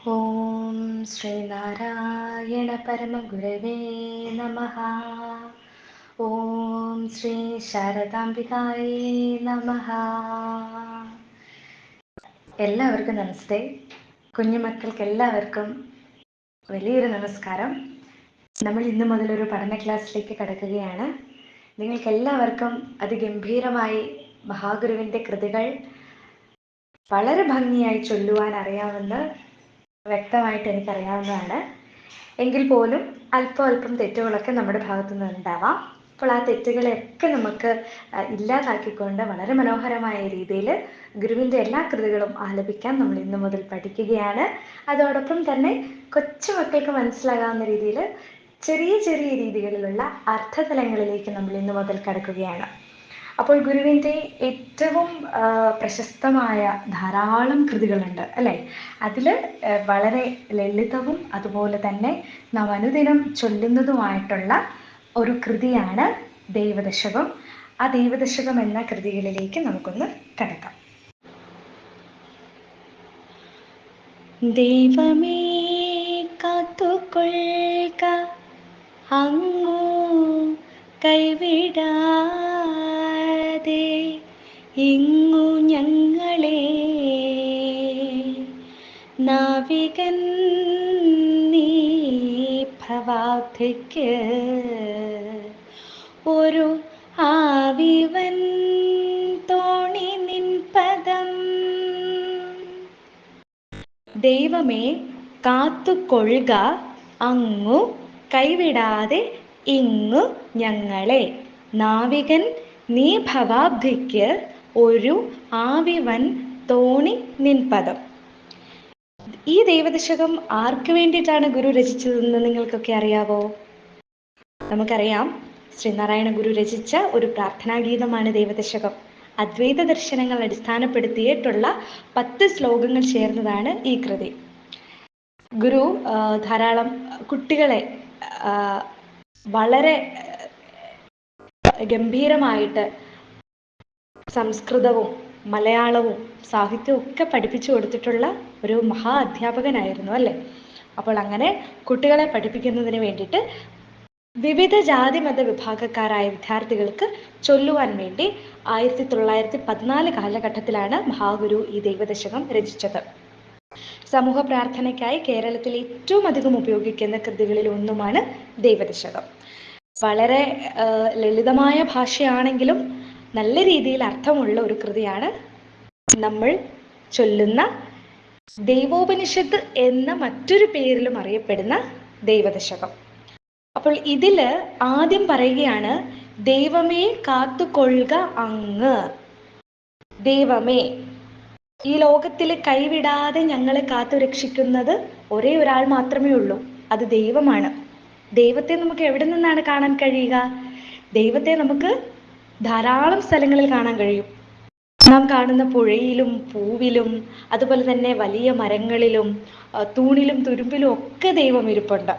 ഓം ശ്രീനാരായണ പരമഗുരവേ നമഃ. ഓം ശ്രീ ശാരദാംബികായേ നമഃ. എല്ലാവർക്കും നമസ്തേ. കുഞ്ഞുമക്കൾക്ക് എല്ലാവർക്കും വലിയൊരു നമസ്കാരം. നമ്മൾ ഇന്നു മുതൽ ഒരു പഠന ക്ലാസ്സിലേക്ക് കടക്കുകയാണ്. നിങ്ങൾക്ക് എല്ലാവർക്കും അതിഗംഭീരമായി മഹാഗുരുവിൻ്റെ കൃതികൾ വളരെ ഭംഗിയായി ചൊല്ലുവാൻ അറിയാമെന്ന് വ്യക്തമായിട്ട് എനിക്കറിയാവുന്നതാണ്. എങ്കിൽ പോലും അല്പം തെറ്റുകളൊക്കെ നമ്മുടെ ഭാഗത്തു നിന്നുണ്ടാവാം. അപ്പോൾ ആ തെറ്റുകളെയൊക്കെ നമുക്ക് ഇല്ലാതാക്കിക്കൊണ്ട് വളരെ മനോഹരമായ രീതിയിൽ ഗുരുവിൻ്റെ എല്ലാ കൃതികളും ആലപിക്കാൻ നമ്മൾ ഇന്നു മുതൽ പഠിക്കുകയാണ്. അതോടൊപ്പം തന്നെ കൊച്ചുമക്കൾക്ക് മനസ്സിലാകാവുന്ന രീതിയിൽ ചെറിയ രീതികളിലുള്ള അർത്ഥതലങ്ങളിലേക്ക് നമ്മൾ ഇന്നു മുതൽ കടക്കുകയാണ്. അപ്പോൾ ഗുരുവിൻ്റെ ഏറ്റവും പ്രശസ്തമായ ധാരാളം കൃതികളുണ്ട് അല്ലേ? അതിൽ വളരെ ലളിതവും അതുപോലെ തന്നെ നാം അനുദിനം ചൊല്ലുന്നതുമായിട്ടുള്ള ഒരു കൃതിയാണ് ദൈവദശകം. ആ ദൈവദശകം എന്ന കൃതികളിലേക്ക് നമുക്കൊന്ന് കടക്കാം. ദൈവമേ കാത്തുകൊള്ളുക അങ്ങു കൈവിടാതെ ഇങ്ങു ഞങ്ങളെ, നാവികൻ നീ ഭവാബ്ധിക്ക് ഒരു ആവിവൻ തോണി നിൻ പദം. ദൈവമേ കാത്തുകൊള്ളുക അങ്ങു കൈവിടാതെ ഇങ്ങു ഞങ്ങളെ, നാവികൻ നീ ഭവാബ്ധിക്ക് ഒരു ആവിവൻ തോണി നിൻ പദം. ഈ ദൈവദശകം ആർക്ക് വേണ്ടിയിട്ടാണ് ഗുരു രചിച്ചതെന്ന് നിങ്ങൾക്കൊക്കെ അറിയാവോ? നമുക്കറിയാം, ശ്രീനാരായണ ഗുരു രചിച്ച ഒരു പ്രാർത്ഥനാഗീതമാണ് ദൈവദശകം. അദ്വൈത ദർശനങ്ങൾ അടിസ്ഥാനപ്പെടുത്തിയിട്ടുള്ള 10 ശ്ലോകങ്ങൾ ചേർന്നതാണ് ഈ കൃതി. ഗുരു ധാരാളം കുട്ടികളെ വളരെ ഗംഭീരമായിട്ട് സംസ്കൃതവും മലയാളവും സാഹിത്യവും ഒക്കെ പഠിപ്പിച്ചു കൊടുത്തിട്ടുള്ള ഒരു മഹാ അധ്യാപകനായിരുന്നു അല്ലേ? അപ്പോൾ അങ്ങനെ കുട്ടികളെ പഠിപ്പിക്കുന്നതിന് വേണ്ടിയിട്ട് വിവിധ ജാതി മത വിഭാഗക്കാരായ വിദ്യാർത്ഥികൾക്ക് ചൊല്ലുവാൻ വേണ്ടി 1914 കാലഘട്ടത്തിലാണ് മഹാഗുരു ഈ ദൈവദശകം രചിച്ചത്. സമൂഹ പ്രാർത്ഥനയ്ക്കായി കേരളത്തിൽ ഏറ്റവും അധികം ഉപയോഗിക്കുന്ന കൃതികളിൽ ഒന്നുമാണ് ദൈവദശകം. വളരെ ലളിതമായ ഭാഷയാണെങ്കിലും നല്ല രീതിയിൽ അർത്ഥമുള്ള ഒരു കൃതിയാണ് നമ്മൾ ചൊല്ലുന്ന ദൈവോപനിഷത്ത് എന്ന മറ്റൊരു പേരിലും അറിയപ്പെടുന്ന ദൈവദശകം. അപ്പോൾ ഇതിൽ ആദ്യം പറയുകയാണ്, ദൈവമേ കാത്തുകൊള്ളുക അങ്ങ്. ദൈവമേ, ഈ ലോകത്തിൽ കൈവിടാതെ ഞങ്ങളെ കാത്തുരക്ഷിക്കുന്നത് ഒരേ ഒരാൾ മാത്രമേ ഉള്ളൂ, അത് ദൈവമാണ്. ദൈവത്തെ നമുക്ക് എവിടെ നിന്നാണ് കാണാൻ കഴിയുക? ദൈവത്തെ നമുക്ക് ധാരാളം സ്ഥലങ്ങളിൽ കാണാൻ കഴിയും. നാം കാണുന്ന പുഴയിലും പൂവിലും അതുപോലെ തന്നെ വലിയ മരങ്ങളിലും തൂണിലും തുരുമ്പിലും ഒക്കെ ദൈവം ഇരിപ്പുണ്ട്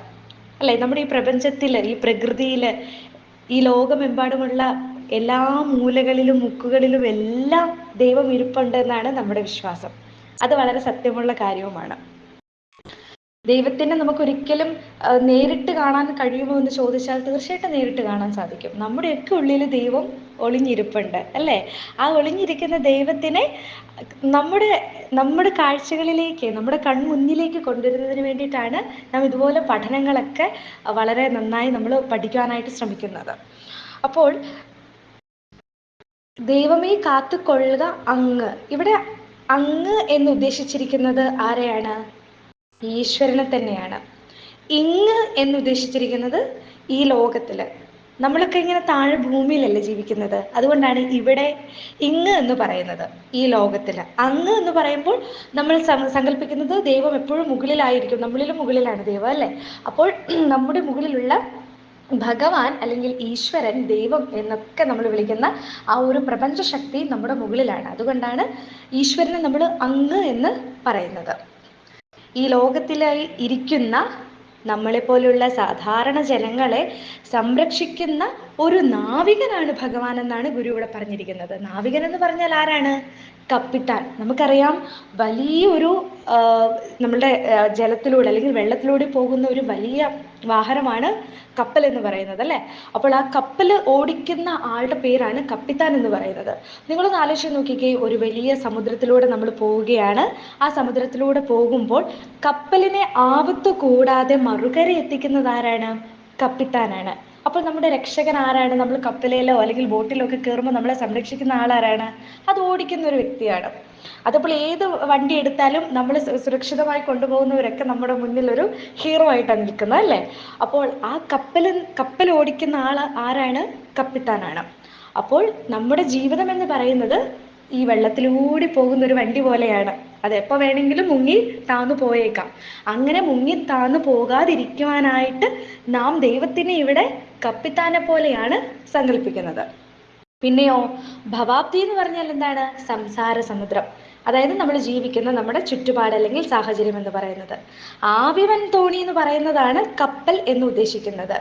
അല്ലേ? നമ്മുടെ ഈ പ്രപഞ്ചത്തിൽ, ഈ പ്രകൃതിയിൽ, ഈ ലോകമെമ്പാടുമുള്ള എല്ലാ മൂലകളിലും മുക്കുകളിലും എല്ലാം ദൈവം ഇരിപ്പുണ്ട് എന്നാണ് നമ്മുടെ വിശ്വാസം. അത് വളരെ സത്യമുള്ള കാര്യവുമാണ്. ദൈവത്തിനെ നമുക്കൊരിക്കലും നേരിട്ട് കാണാൻ കഴിയുമോ എന്ന് ചോദിച്ചാൽ തീർച്ചയായിട്ടും നേരിട്ട് കാണാൻ സാധിക്കും. നമ്മുടെയൊക്കെ ഉള്ളിൽ ദൈവം ഒളിഞ്ഞിരിപ്പുണ്ട് അല്ലേ? ആ ഒളിഞ്ഞിരിക്കുന്ന ദൈവത്തിനെ നമ്മുടെ കാഴ്ചകളിലേക്ക്, നമ്മുടെ കൺമുന്നിലേക്ക് കൊണ്ടുവരുന്നതിന് വേണ്ടിയിട്ടാണ് നാം ഇതുപോലെ പഠനങ്ങളൊക്കെ വളരെ നന്നായി നമ്മൾ പഠിക്കാനായിട്ട് ശ്രമിക്കുന്നത്. അപ്പോൾ ദൈവമേ കാത്തുകൊള്ളുക അങ്ങ്, ഇവിടെ അങ്ങ് എന്ന് ഉദ്ദേശിച്ചിരിക്കുന്നത് ആരെയാണ്? ഈശ്വരനെ തന്നെയാണ്. ഇങ്ങ് എന്ന് ഉദ്ദേശിച്ചിരിക്കുന്നത് ഈ ലോകത്തിൽ. നമ്മളൊക്കെ ഇങ്ങനെ താഴെ ഭൂമിയിലല്ലേ ജീവിക്കുന്നത്, അതുകൊണ്ടാണ് ഇവിടെ ഇങ്ങ് എന്ന് പറയുന്നത്. ഈ ലോകത്തിൽ അങ്ങ് എന്ന് പറയുമ്പോൾ നമ്മൾ സങ്കല്പിക്കുന്നത് ദൈവം എപ്പോഴും മുകളിലായിരിക്കും, നമ്മളിലും മുകളിലാണ് ദൈവം അല്ലേ? അപ്പോൾ നമ്മുടെ മുകളിലുള്ള ഭഗവാൻ അല്ലെങ്കിൽ ഈശ്വരൻ, ദൈവം എന്നൊക്കെ നമ്മൾ വിളിക്കുന്ന ആ ഒരു പ്രപഞ്ചശക്തി നമ്മുടെ മുകളിലാണ്. അതുകൊണ്ടാണ് ഈശ്വരനെ നമ്മൾ അങ്ങ് എന്ന് പറയുന്നത്. ഈ ലോകത്തിലായി ഇരിക്കുന്ന നമ്മളെപ്പോലുള്ള സാധാരണ ജനങ്ങളെ സംരക്ഷിക്കുന്ന ഒരു നാവികനാണ് ഭഗവാൻ എന്നാണ് ഗുരു ഇവിടെ പറഞ്ഞിരിക്കുന്നത്. നാവികൻ എന്ന് പറഞ്ഞാൽ ആരാണ്? കപ്പിത്താൻ. നമുക്കറിയാം, വലിയൊരു നമ്മളുടെ ജലത്തിലൂടെ അല്ലെങ്കിൽ വെള്ളത്തിലൂടെ പോകുന്ന ഒരു വലിയ വാഹനമാണ് കപ്പൽ എന്ന് പറയുന്നത്, അല്ലേ? അപ്പോൾ ആ കപ്പൽ ഓടിക്കുന്ന ആളുടെ പേരാണ് കപ്പിത്താൻ എന്ന് പറയുന്നത്. നിങ്ങളൊന്ന് ആലോചിച്ച് നോക്കിക്കേ, ഒരു വലിയ സമുദ്രത്തിലൂടെ നമ്മൾ പോവുകയാണ്. ആ സമുദ്രത്തിലൂടെ പോകുമ്പോൾ കപ്പലിനെ ആപത്ത് കൂടാതെ മറുകര എത്തിക്കുന്നത് ആരാണ്? കപ്പിത്താനാണ്. അപ്പോൾ നമ്മുടെ രക്ഷകൻ ആരാണ്? നമ്മൾ കപ്പലിലോ അല്ലെങ്കിൽ ബോട്ടിലോ ഒക്കെ കയറുമ്പോൾ നമ്മളെ സംരക്ഷിക്കുന്ന ആളാരാണ്? അത് ഓടിക്കുന്ന ഒരു വ്യക്തിയാണ്. അതപ്പോൾ ഏത് വണ്ടി എടുത്താലും നമ്മൾ സുരക്ഷിതമായി കൊണ്ടുപോകുന്നവരൊക്കെ നമ്മുടെ മുന്നിൽ ഒരു ഹീറോ ആയിട്ടാണ് നിൽക്കുന്നത്, അല്ലേ? അപ്പോൾ ആ കപ്പൽ ഓടിക്കുന്ന ആൾ ആരാണ്? കപ്പിത്താനാണ്. അപ്പോൾ നമ്മുടെ ജീവിതം എന്ന് പറയുന്നത് ഈ വെള്ളത്തിലൂടെ പോകുന്ന ഒരു വണ്ടി പോലെയാണ്. അത് എപ്പോൾ വേണമെങ്കിലും മുങ്ങി താന്നു പോയേക്കാം. അങ്ങനെ മുങ്ങി താന്നു പോകാതിരിക്കുവാനായിട്ട് നാം ദൈവത്തിനെ ഇവിടെ കപ്പിത്താനെ പോലെയാണ് സങ്കല്പിക്കുന്നത്. പിന്നെയോ, ഭവാബ്ദി എന്ന് പറഞ്ഞാൽ എന്താണ്? സംസാര സമുദ്രം. അതായത് നമ്മൾ ജീവിക്കുന്ന നമ്മുടെ ചുറ്റുപാട് അല്ലെങ്കിൽ സാഹചര്യം എന്ന് പറയുന്നത്. ആവിവൻ തോണി എന്ന് പറയുന്നതാണ് കപ്പൽ എന്ന് ഉദ്ദേശിക്കുന്നത്.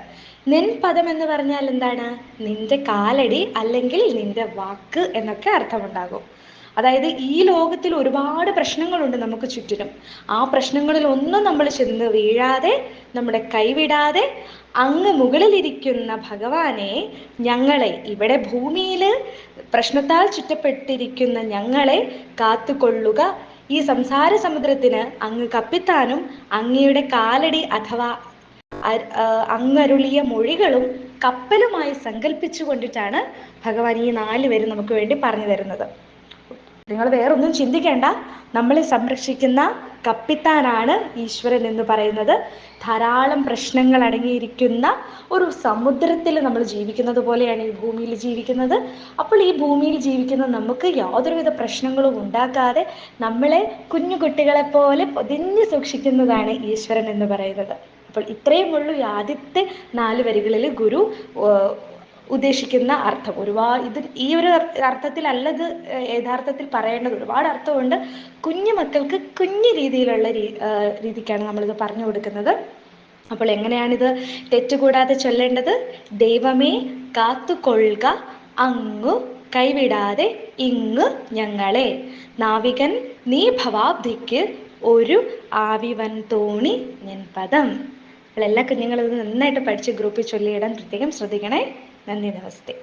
നിൻ പദം എന്ന് പറഞ്ഞാൽ എന്താണ്? നിന്റെ കാലടി അല്ലെങ്കിൽ നിന്റെ വാക്ക് എന്നൊക്കെ അർത്ഥമുണ്ടാകും. അതായത് ഈ ലോകത്തിൽ ഒരുപാട് പ്രശ്നങ്ങളുണ്ട് നമുക്ക് ചുറ്റിനും. ആ പ്രശ്നങ്ങളിൽ ഒന്നും നമ്മൾ ചെന്ന് വീഴാതെ, നമ്മുടെ കൈവിടാതെ അങ്ങ് മുകളിലിരിക്കുന്ന ഭഗവാനെ, ഞങ്ങളെ ഇവിടെ ഭൂമിയിൽ പ്രശ്നത്താൽ ചുറ്റപ്പെട്ടിരിക്കുന്ന ഞങ്ങളെ കാത്തുകൊള്ളുക. ഈ സംസാര സമുദ്രത്തിന് അങ്ങ് കപ്പിത്താനും അങ്ങയുടെ കാലടി അഥവാ അങ്ങരുളിയ മൊഴികളും കപ്പലുമായി സങ്കല്പിച്ചു കൊണ്ടിട്ടാണ് ഭഗവാൻ ഈ 4 വരി നമുക്ക് വേണ്ടി പറഞ്ഞു തരുന്നത്. നിങ്ങൾ വേറൊന്നും ചിന്തിക്കേണ്ട. നമ്മളെ സംരക്ഷിക്കുന്ന കപ്പിത്താനാണ് ഈശ്വരൻ എന്ന് പറയുന്നത്. ധാരാളം പ്രശ്നങ്ങൾ അടങ്ങിയിരിക്കുന്ന ഒരു സമുദ്രത്തിൽ നമ്മൾ ജീവിക്കുന്നത് പോലെയാണ് ഈ ഭൂമിയിൽ ജീവിക്കുന്നത്. അപ്പോൾ ഈ ഭൂമിയിൽ ജീവിക്കുന്ന നമുക്ക് യാതൊരുവിധ പ്രശ്നങ്ങളും ഉണ്ടാക്കാതെ നമ്മളെ കുഞ്ഞു കുട്ടികളെ പോലെ പൊതിഞ്ഞു സൂക്ഷിക്കുന്നതാണ് ഈശ്വരൻ എന്ന് പറയുന്നത്. അപ്പോൾ ഇത്രയും ഉള്ളൂ ഈ ആദ്യത്തെ 4 വരികളിൽ ഗുരു ഉദ്ദേശിക്കുന്ന അർത്ഥം. ഇത് ഈ ഒരു അർത്ഥത്തിലല്ല ഇത് യഥാർത്ഥത്തിൽ പറയേണ്ടത്. ഒരുപാട് അർത്ഥമുണ്ട്. കുഞ്ഞു മക്കൾക്ക് കുഞ്ഞു രീതിയിലുള്ള രീതിക്കാണ് നമ്മളിത് പറഞ്ഞു കൊടുക്കുന്നത്. അപ്പോൾ എങ്ങനെയാണിത് തെറ്റുകൂടാതെ ചൊല്ലേണ്ടത്? ദൈവമേ കാത്തുകൊള്ളുക അങ്ങു കൈവിടാതെ ഇങ്ങു ഞങ്ങളെ. നാവികൻ നീ ഭവാബ്ദിക്ക് ഒരു ആവിവൻ തോണി നിൻ പദം. അപ്പോൾ എല്ലാ കുഞ്ഞുങ്ങളും ഇത് നന്നായിട്ട് പഠിച്ച് ഗ്രൂപ്പിൽ ചൊല്ലിയിടാൻ പ്രത്യേകം ശ്രദ്ധിക്കണേ. നന്ദി, നമസ്തേ.